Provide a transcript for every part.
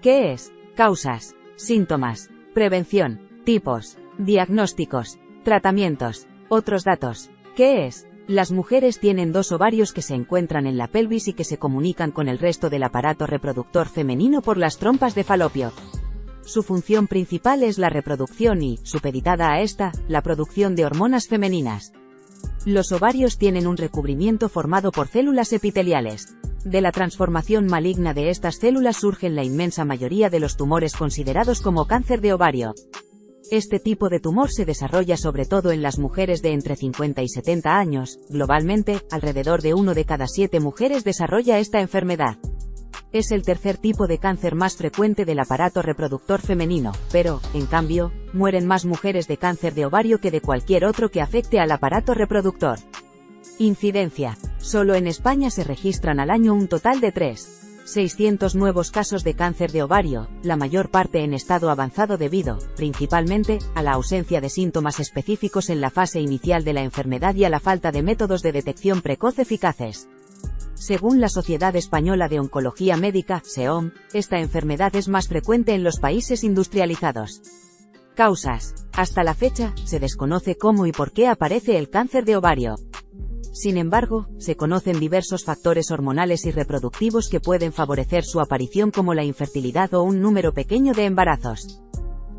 ¿Qué es? Causas, síntomas, prevención, tipos, diagnósticos, tratamientos, otros datos. ¿Qué es? Las mujeres tienen dos ovarios que se encuentran en la pelvis y que se comunican con el resto del aparato reproductor femenino por las trompas de falopio. Su función principal es la reproducción y, supeditada a esta, la producción de hormonas femeninas. Los ovarios tienen un recubrimiento formado por células epiteliales. De la transformación maligna de estas células surgen la inmensa mayoría de los tumores considerados como cáncer de ovario. Este tipo de tumor se desarrolla sobre todo en las mujeres de entre 50 y 70 años. Globalmente, alrededor de 1 de cada 7 mujeres desarrolla esta enfermedad. Es el tercer tipo de cáncer más frecuente del aparato reproductor femenino, pero, en cambio, mueren más mujeres de cáncer de ovario que de cualquier otro que afecte al aparato reproductor. Incidencia. Solo en España se registran al año un total de 3.600 nuevos casos de cáncer de ovario, la mayor parte en estado avanzado debido, principalmente, a la ausencia de síntomas específicos en la fase inicial de la enfermedad y a la falta de métodos de detección precoz eficaces. Según la Sociedad Española de Oncología Médica, SEOM, esta enfermedad es más frecuente en los países industrializados. Causas. Hasta la fecha, se desconoce cómo y por qué aparece el cáncer de ovario. Sin embargo, se conocen diversos factores hormonales y reproductivos que pueden favorecer su aparición, como la infertilidad o un número pequeño de embarazos.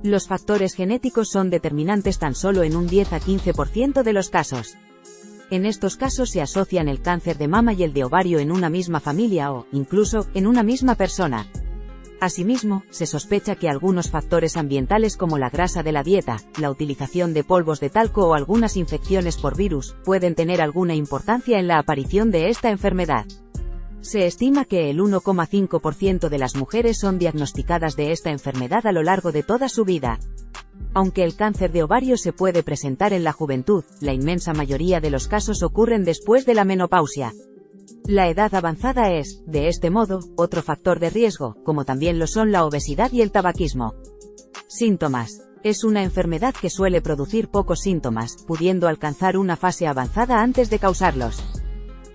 Los factores genéticos son determinantes tan solo en un 10 a 15% de los casos. En estos casos se asocian el cáncer de mama y el de ovario en una misma familia o, incluso, en una misma persona. Asimismo, se sospecha que algunos factores ambientales como la grasa de la dieta, la utilización de polvos de talco o algunas infecciones por virus, pueden tener alguna importancia en la aparición de esta enfermedad. Se estima que el 1,5% de las mujeres son diagnosticadas de esta enfermedad a lo largo de toda su vida. Aunque el cáncer de ovario se puede presentar en la juventud, la inmensa mayoría de los casos ocurren después de la menopausia. La edad avanzada es, de este modo, otro factor de riesgo, como también lo son la obesidad y el tabaquismo. Síntomas. Es una enfermedad que suele producir pocos síntomas, pudiendo alcanzar una fase avanzada antes de causarlos.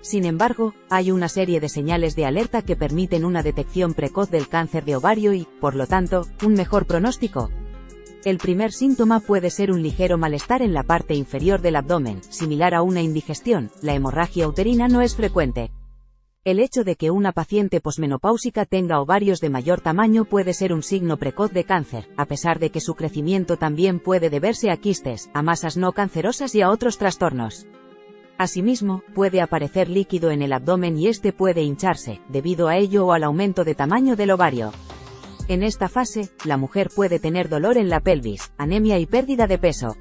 Sin embargo, hay una serie de señales de alerta que permiten una detección precoz del cáncer de ovario y, por lo tanto, un mejor pronóstico. El primer síntoma puede ser un ligero malestar en la parte inferior del abdomen, similar a una indigestión. La hemorragia uterina no es frecuente. El hecho de que una paciente posmenopáusica tenga ovarios de mayor tamaño puede ser un signo precoz de cáncer, a pesar de que su crecimiento también puede deberse a quistes, a masas no cancerosas y a otros trastornos. Asimismo, puede aparecer líquido en el abdomen y este puede hincharse, debido a ello o al aumento de tamaño del ovario. En esta fase, la mujer puede tener dolor en la pelvis, anemia y pérdida de peso.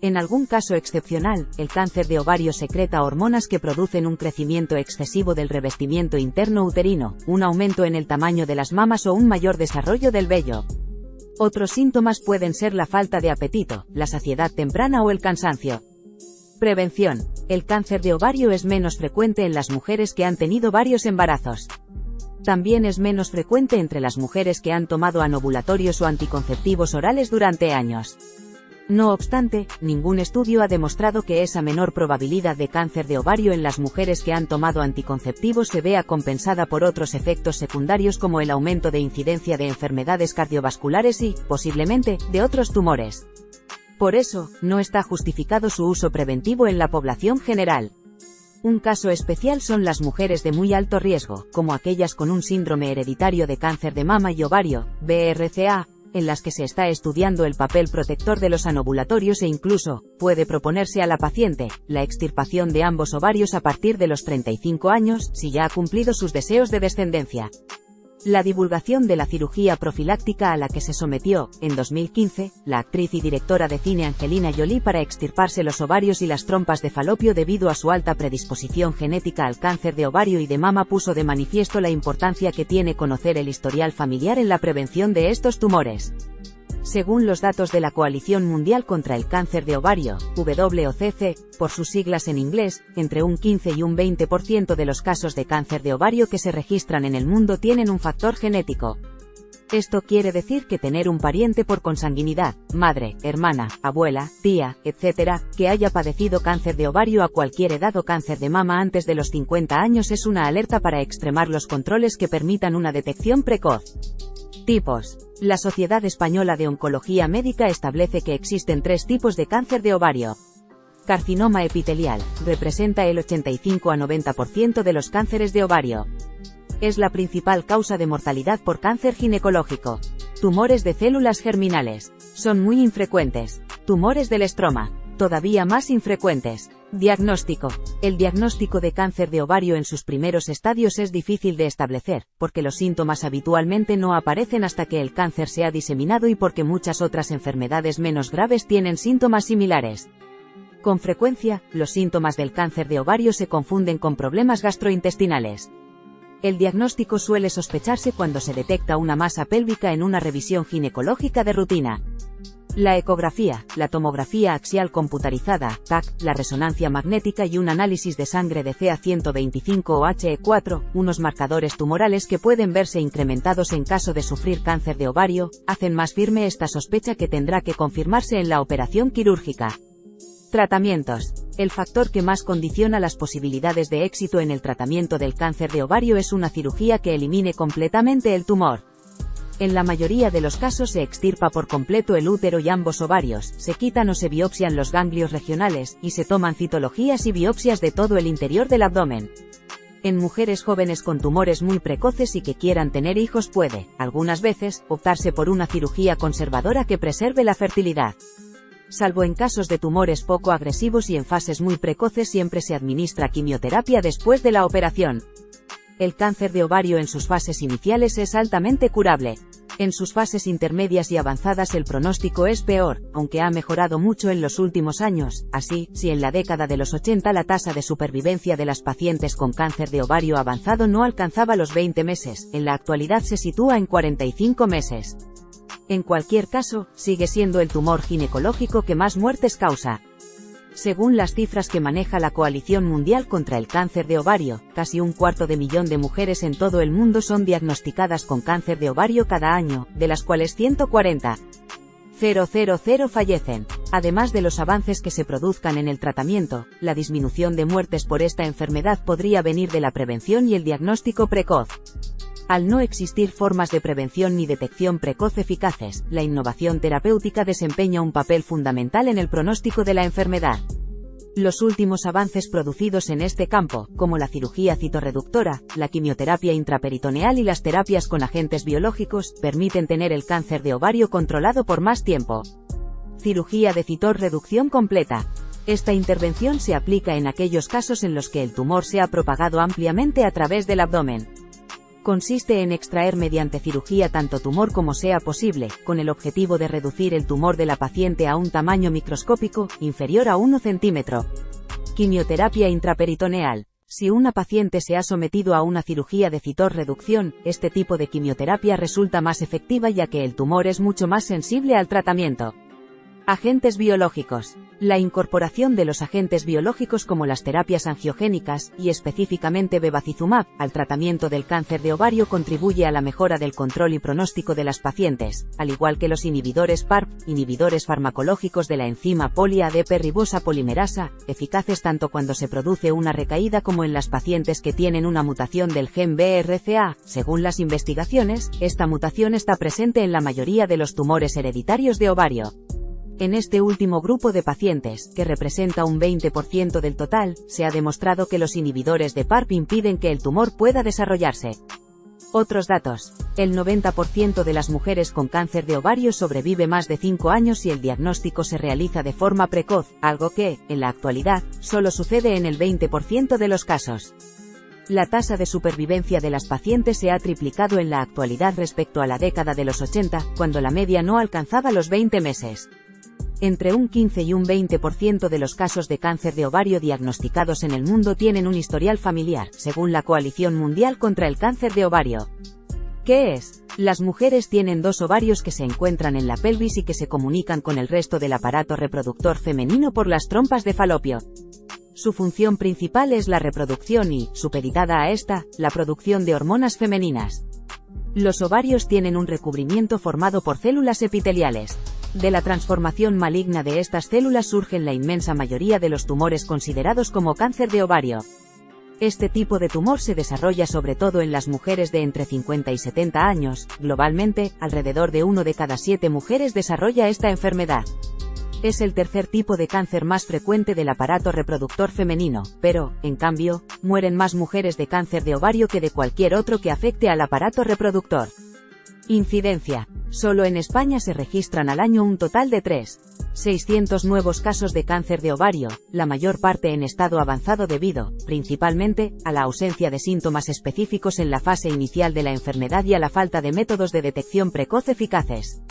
En algún caso excepcional, el cáncer de ovario secreta hormonas que producen un crecimiento excesivo del revestimiento interno uterino, un aumento en el tamaño de las mamas o un mayor desarrollo del vello. Otros síntomas pueden ser la falta de apetito, la saciedad temprana o el cansancio. Prevención. El cáncer de ovario es menos frecuente en las mujeres que han tenido varios embarazos. También es menos frecuente entre las mujeres que han tomado anovulatorios o anticonceptivos orales durante años. No obstante, ningún estudio ha demostrado que esa menor probabilidad de cáncer de ovario en las mujeres que han tomado anticonceptivos se vea compensada por otros efectos secundarios como el aumento de incidencia de enfermedades cardiovasculares y, posiblemente, de otros tumores. Por eso, no está justificado su uso preventivo en la población general. Un caso especial son las mujeres de muy alto riesgo, como aquellas con un síndrome hereditario de cáncer de mama y ovario, BRCA, en las que se está estudiando el papel protector de los anovulatorios e incluso, puede proponerse a la paciente, la extirpación de ambos ovarios a partir de los 35 años, si ya ha cumplido sus deseos de descendencia. La divulgación de la cirugía profiláctica a la que se sometió, en 2015, la actriz y directora de cine Angelina Jolie para extirparse los ovarios y las trompas de falopio debido a su alta predisposición genética al cáncer de ovario y de mama puso de manifiesto la importancia que tiene conocer el historial familiar en la prevención de estos tumores. Según los datos de la Coalición Mundial contra el Cáncer de Ovario, WOCC, por sus siglas en inglés, entre un 15 y un 20% de los casos de cáncer de ovario que se registran en el mundo tienen un factor genético. Esto quiere decir que tener un pariente por consanguinidad, madre, hermana, abuela, tía, etc., que haya padecido cáncer de ovario a cualquier edad o cáncer de mama antes de los 50 años es una alerta para extremar los controles que permitan una detección precoz. Tipos. La Sociedad Española de Oncología Médica establece que existen 3 tipos de cáncer de ovario. Carcinoma epitelial, representa el 85 a 90% de los cánceres de ovario. Es la principal causa de mortalidad por cáncer ginecológico. Tumores de células germinales. Son muy infrecuentes. Tumores del estroma. Todavía más infrecuentes. Diagnóstico. El diagnóstico de cáncer de ovario en sus primeros estadios es difícil de establecer, porque los síntomas habitualmente no aparecen hasta que el cáncer se ha diseminado y porque muchas otras enfermedades menos graves tienen síntomas similares. Con frecuencia, los síntomas del cáncer de ovario se confunden con problemas gastrointestinales. El diagnóstico suele sospecharse cuando se detecta una masa pélvica en una revisión ginecológica de rutina. La ecografía, la tomografía axial computarizada, TAC, la resonancia magnética y un análisis de sangre de CA125 o HE4, unos marcadores tumorales que pueden verse incrementados en caso de sufrir cáncer de ovario, hacen más firme esta sospecha que tendrá que confirmarse en la operación quirúrgica. Tratamientos. El factor que más condiciona las posibilidades de éxito en el tratamiento del cáncer de ovario es una cirugía que elimine completamente el tumor. En la mayoría de los casos se extirpa por completo el útero y ambos ovarios, se quitan o se biopsian los ganglios regionales, y se toman citologías y biopsias de todo el interior del abdomen. En mujeres jóvenes con tumores muy precoces y que quieran tener hijos puede, algunas veces, optarse por una cirugía conservadora que preserve la fertilidad. Salvo en casos de tumores poco agresivos y en fases muy precoces siempre se administra quimioterapia después de la operación. El cáncer de ovario en sus fases iniciales es altamente curable. En sus fases intermedias y avanzadas el pronóstico es peor, aunque ha mejorado mucho en los últimos años. Así, si en la década de los 80 la tasa de supervivencia de las pacientes con cáncer de ovario avanzado no alcanzaba los 20 meses, en la actualidad se sitúa en 45 meses. En cualquier caso, sigue siendo el tumor ginecológico que más muertes causa. Según las cifras que maneja la Coalición Mundial contra el Cáncer de Ovario, casi 250.000 de mujeres en todo el mundo son diagnosticadas con cáncer de ovario cada año, de las cuales 140.000 fallecen. Además de los avances que se produzcan en el tratamiento, la disminución de muertes por esta enfermedad podría venir de la prevención y el diagnóstico precoz. Al no existir formas de prevención ni detección precoz eficaces, la innovación terapéutica desempeña un papel fundamental en el pronóstico de la enfermedad. Los últimos avances producidos en este campo, como la cirugía citorreductora, la quimioterapia intraperitoneal y las terapias con agentes biológicos, permiten tener el cáncer de ovario controlado por más tiempo. Cirugía de citorreducción completa. Esta intervención se aplica en aquellos casos en los que el tumor se ha propagado ampliamente a través del abdomen. Consiste en extraer mediante cirugía tanto tumor como sea posible, con el objetivo de reducir el tumor de la paciente a un tamaño microscópico, inferior a 1 centímetro. Quimioterapia intraperitoneal. Si una paciente se ha sometido a una cirugía de citorreducción, este tipo de quimioterapia resulta más efectiva ya que el tumor es mucho más sensible al tratamiento. Agentes biológicos. La incorporación de los agentes biológicos como las terapias angiogénicas, y específicamente bevacizumab, al tratamiento del cáncer de ovario contribuye a la mejora del control y pronóstico de las pacientes, al igual que los inhibidores PARP, inhibidores farmacológicos de la enzima poli-ADP ribosa polimerasa, eficaces tanto cuando se produce una recaída como en las pacientes que tienen una mutación del gen BRCA. Según las investigaciones, esta mutación está presente en la mayoría de los tumores hereditarios de ovario. En este último grupo de pacientes, que representa un 20% del total, se ha demostrado que los inhibidores de PARP impiden que el tumor pueda desarrollarse. Otros datos. El 90% de las mujeres con cáncer de ovario sobrevive más de 5 años si el diagnóstico se realiza de forma precoz, algo que, en la actualidad, solo sucede en el 20% de los casos. La tasa de supervivencia de las pacientes se ha triplicado en la actualidad respecto a la década de los 80, cuando la media no alcanzaba los 20 meses. Entre un 15 y un 20% de los casos de cáncer de ovario diagnosticados en el mundo tienen un historial familiar, según la Coalición Mundial contra el Cáncer de Ovario. ¿Qué es? Las mujeres tienen 2 ovarios que se encuentran en la pelvis y que se comunican con el resto del aparato reproductor femenino por las trompas de falopio. Su función principal es la reproducción y, supeditada a esta, la producción de hormonas femeninas. Los ovarios tienen un recubrimiento formado por células epiteliales. De la transformación maligna de estas células surgen la inmensa mayoría de los tumores considerados como cáncer de ovario. Este tipo de tumor se desarrolla sobre todo en las mujeres de entre 50 y 70 años. Globalmente, alrededor de 1 de cada 7 mujeres desarrolla esta enfermedad. Es el tercer tipo de cáncer más frecuente del aparato reproductor femenino, pero, en cambio, mueren más mujeres de cáncer de ovario que de cualquier otro que afecte al aparato reproductor. Incidencia. Solo en España se registran al año un total de 3.600 nuevos casos de cáncer de ovario, la mayor parte en estado avanzado debido, principalmente, a la ausencia de síntomas específicos en la fase inicial de la enfermedad y a la falta de métodos de detección precoz eficaces.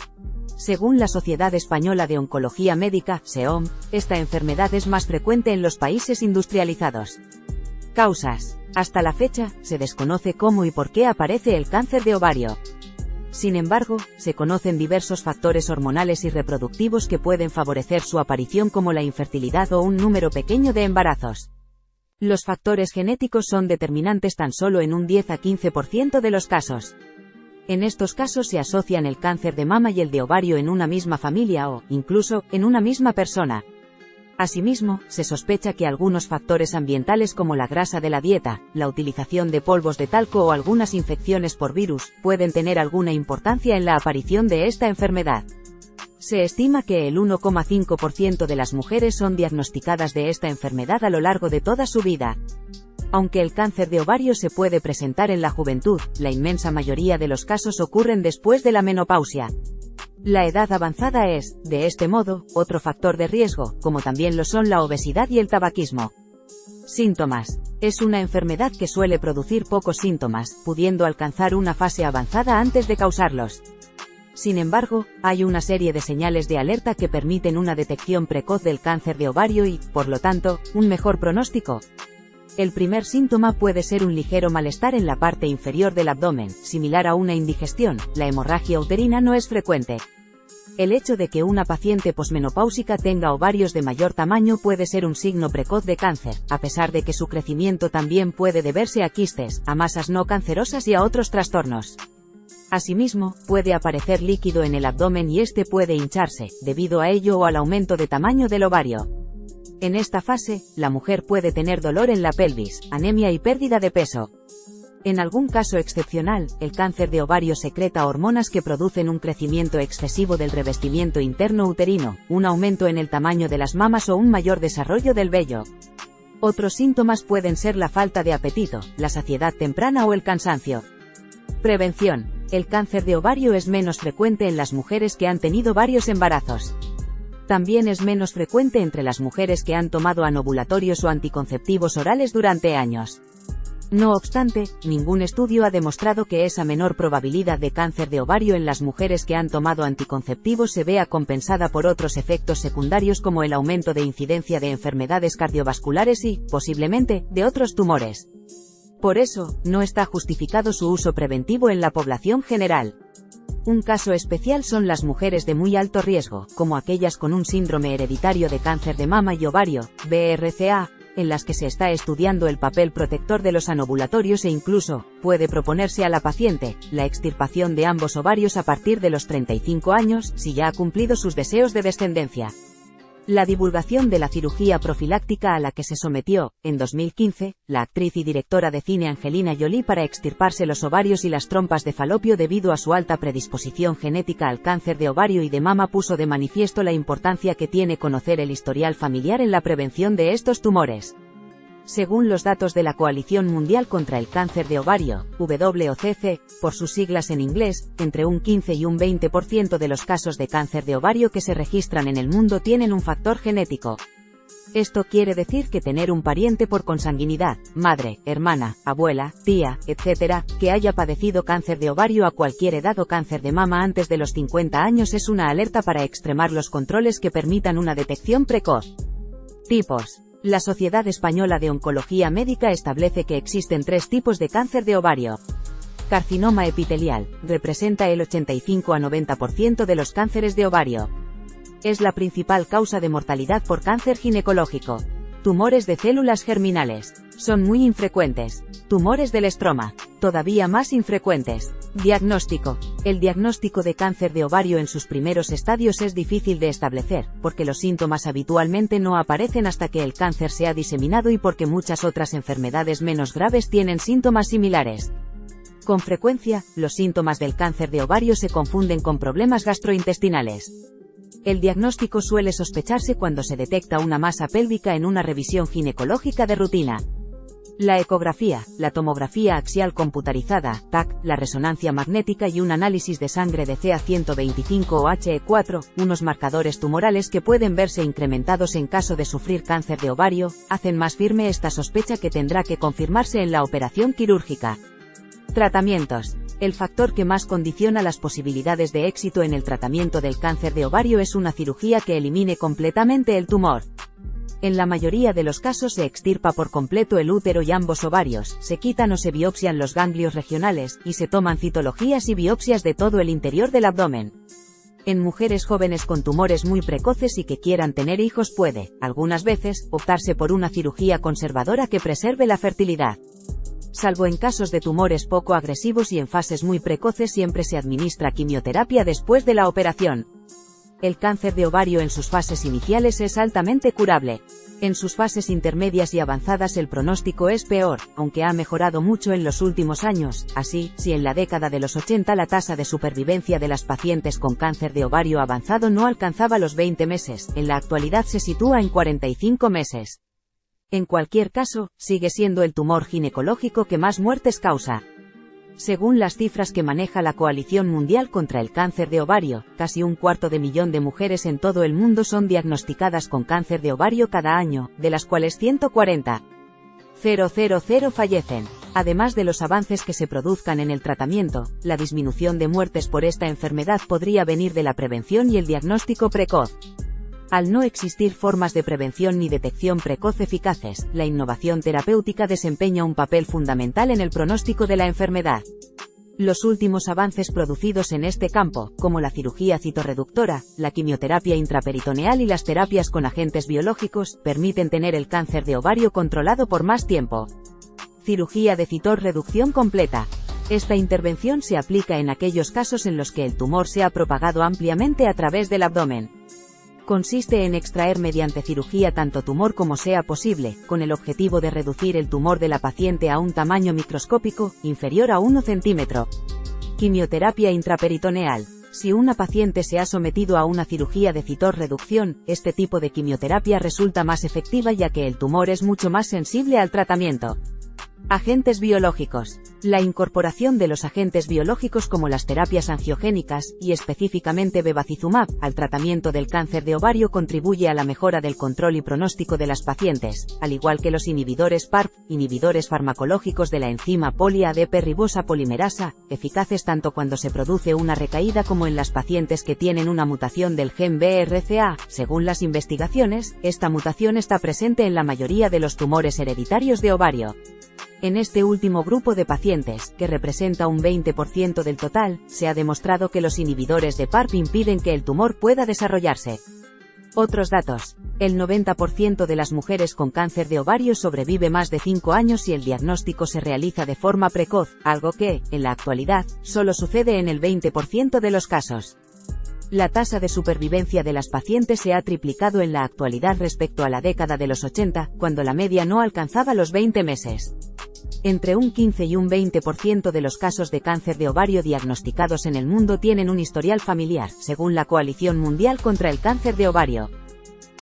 Según la Sociedad Española de Oncología Médica, SEOM, esta enfermedad es más frecuente en los países industrializados. Causas. Hasta la fecha, se desconoce cómo y por qué aparece el cáncer de ovario. Sin embargo, se conocen diversos factores hormonales y reproductivos que pueden favorecer su aparición, como la infertilidad o un número pequeño de embarazos. Los factores genéticos son determinantes tan solo en un 10 a 15% de los casos. En estos casos se asocian el cáncer de mama y el de ovario en una misma familia o, incluso, en una misma persona. Asimismo, se sospecha que algunos factores ambientales como la grasa de la dieta, la utilización de polvos de talco o algunas infecciones por virus, pueden tener alguna importancia en la aparición de esta enfermedad. Se estima que el 1,5% de las mujeres son diagnosticadas de esta enfermedad a lo largo de toda su vida. Aunque el cáncer de ovario se puede presentar en la juventud, la inmensa mayoría de los casos ocurren después de la menopausia. La edad avanzada es, de este modo, otro factor de riesgo, como también lo son la obesidad y el tabaquismo. Síntomas. Es una enfermedad que suele producir pocos síntomas, pudiendo alcanzar una fase avanzada antes de causarlos. Sin embargo, hay una serie de señales de alerta que permiten una detección precoz del cáncer de ovario y, por lo tanto, un mejor pronóstico. El primer síntoma puede ser un ligero malestar en la parte inferior del abdomen, similar a una indigestión. La hemorragia uterina no es frecuente. El hecho de que una paciente posmenopáusica tenga ovarios de mayor tamaño puede ser un signo precoz de cáncer, a pesar de que su crecimiento también puede deberse a quistes, a masas no cancerosas y a otros trastornos. Asimismo, puede aparecer líquido en el abdomen y este puede hincharse, debido a ello o al aumento de tamaño del ovario. En esta fase, la mujer puede tener dolor en la pelvis, anemia y pérdida de peso. En algún caso excepcional, el cáncer de ovario secreta hormonas que producen un crecimiento excesivo del revestimiento interno uterino, un aumento en el tamaño de las mamas o un mayor desarrollo del vello. Otros síntomas pueden ser la falta de apetito, la saciedad temprana o el cansancio. Prevención. El cáncer de ovario es menos frecuente en las mujeres que han tenido varios embarazos. También es menos frecuente entre las mujeres que han tomado anovulatorios o anticonceptivos orales durante años. No obstante, ningún estudio ha demostrado que esa menor probabilidad de cáncer de ovario en las mujeres que han tomado anticonceptivos se vea compensada por otros efectos secundarios como el aumento de incidencia de enfermedades cardiovasculares y, posiblemente, de otros tumores. Por eso, no está justificado su uso preventivo en la población general. Un caso especial son las mujeres de muy alto riesgo, como aquellas con un síndrome hereditario de cáncer de mama y ovario, BRCA, en las que se está estudiando el papel protector de los anovulatorios e incluso, puede proponerse a la paciente, la extirpación de ambos ovarios a partir de los 35 años, si ya ha cumplido sus deseos de descendencia. La divulgación de la cirugía profiláctica a la que se sometió, en 2015, la actriz y directora de cine Angelina Jolie para extirparse los ovarios y las trompas de falopio debido a su alta predisposición genética al cáncer de ovario y de mama puso de manifiesto la importancia que tiene conocer el historial familiar en la prevención de estos tumores. Según los datos de la Coalición Mundial contra el Cáncer de Ovario, WOCC, por sus siglas en inglés, entre un 15 y un 20% de los casos de cáncer de ovario que se registran en el mundo tienen un factor genético. Esto quiere decir que tener un pariente por consanguinidad, madre, hermana, abuela, tía, etc., que haya padecido cáncer de ovario a cualquier edad o cáncer de mama antes de los 50 años es una alerta para extremar los controles que permitan una detección precoz. Tipos. La Sociedad Española de Oncología Médica establece que existen 3 tipos de cáncer de ovario. Carcinoma epitelial, representa el 85 a 90% de los cánceres de ovario. Es la principal causa de mortalidad por cáncer ginecológico. Tumores de células germinales, son muy infrecuentes. Tumores del estroma. todavía más infrecuentes. Diagnóstico. El diagnóstico de cáncer de ovario en sus primeros estadios es difícil de establecer, porque los síntomas habitualmente no aparecen hasta que el cáncer se ha diseminado y porque muchas otras enfermedades menos graves tienen síntomas similares. Con frecuencia, los síntomas del cáncer de ovario se confunden con problemas gastrointestinales. El diagnóstico suele sospecharse cuando se detecta una masa pélvica en una revisión ginecológica de rutina. La ecografía, la tomografía axial computarizada, TAC, la resonancia magnética y un análisis de sangre de CA125 o HE4, unos marcadores tumorales que pueden verse incrementados en caso de sufrir cáncer de ovario, hacen más firme esta sospecha que tendrá que confirmarse en la operación quirúrgica. Tratamientos. El factor que más condiciona las posibilidades de éxito en el tratamiento del cáncer de ovario es una cirugía que elimine completamente el tumor. En la mayoría de los casos se extirpa por completo el útero y ambos ovarios, se quitan o se biopsian los ganglios regionales, y se toman citologías y biopsias de todo el interior del abdomen. En mujeres jóvenes con tumores muy precoces y que quieran tener hijos puede, algunas veces, optarse por una cirugía conservadora que preserve la fertilidad. Salvo en casos de tumores poco agresivos y en fases muy precoces, siempre se administra quimioterapia después de la operación. El cáncer de ovario en sus fases iniciales es altamente curable. En sus fases intermedias y avanzadas el pronóstico es peor, aunque ha mejorado mucho en los últimos años. Así, si en la década de los 80 la tasa de supervivencia de las pacientes con cáncer de ovario avanzado no alcanzaba los 20 meses, en la actualidad se sitúa en 45 meses. En cualquier caso, sigue siendo el tumor ginecológico que más muertes causa. Según las cifras que maneja la Coalición Mundial contra el Cáncer de Ovario, casi 250.000 de mujeres en todo el mundo son diagnosticadas con cáncer de ovario cada año, de las cuales 140.000 fallecen. Además de los avances que se produzcan en el tratamiento, la disminución de muertes por esta enfermedad podría venir de la prevención y el diagnóstico precoz. Al no existir formas de prevención ni detección precoz eficaces, la innovación terapéutica desempeña un papel fundamental en el pronóstico de la enfermedad. Los últimos avances producidos en este campo, como la cirugía citorreductora, la quimioterapia intraperitoneal y las terapias con agentes biológicos, permiten tener el cáncer de ovario controlado por más tiempo. Cirugía de citorreducción completa. Esta intervención se aplica en aquellos casos en los que el tumor se ha propagado ampliamente a través del abdomen. Consiste en extraer mediante cirugía tanto tumor como sea posible, con el objetivo de reducir el tumor de la paciente a un tamaño microscópico, inferior a 1 centímetro. Quimioterapia intraperitoneal. Si una paciente se ha sometido a una cirugía de citorreducción, este tipo de quimioterapia resulta más efectiva ya que el tumor es mucho más sensible al tratamiento. Agentes biológicos. La incorporación de los agentes biológicos como las terapias angiogénicas, y específicamente bevacizumab, al tratamiento del cáncer de ovario contribuye a la mejora del control y pronóstico de las pacientes, al igual que los inhibidores PARP, inhibidores farmacológicos de la enzima poli-ADP ribosa polimerasa, eficaces tanto cuando se produce una recaída como en las pacientes que tienen una mutación del gen BRCA. Según las investigaciones, esta mutación está presente en la mayoría de los tumores hereditarios de ovario. En este último grupo de pacientes, que representa un 20% del total, se ha demostrado que los inhibidores de PARP impiden que el tumor pueda desarrollarse. Otros datos. El 90% de las mujeres con cáncer de ovario sobrevive más de 5 años si el diagnóstico se realiza de forma precoz, algo que, en la actualidad, solo sucede en el 20% de los casos. La tasa de supervivencia de las pacientes se ha triplicado en la actualidad respecto a la década de los 80, cuando la media no alcanzaba los 20 meses. Entre un 15 y un 20% de los casos de cáncer de ovario diagnosticados en el mundo tienen un historial familiar, según la Coalición Mundial contra el Cáncer de Ovario.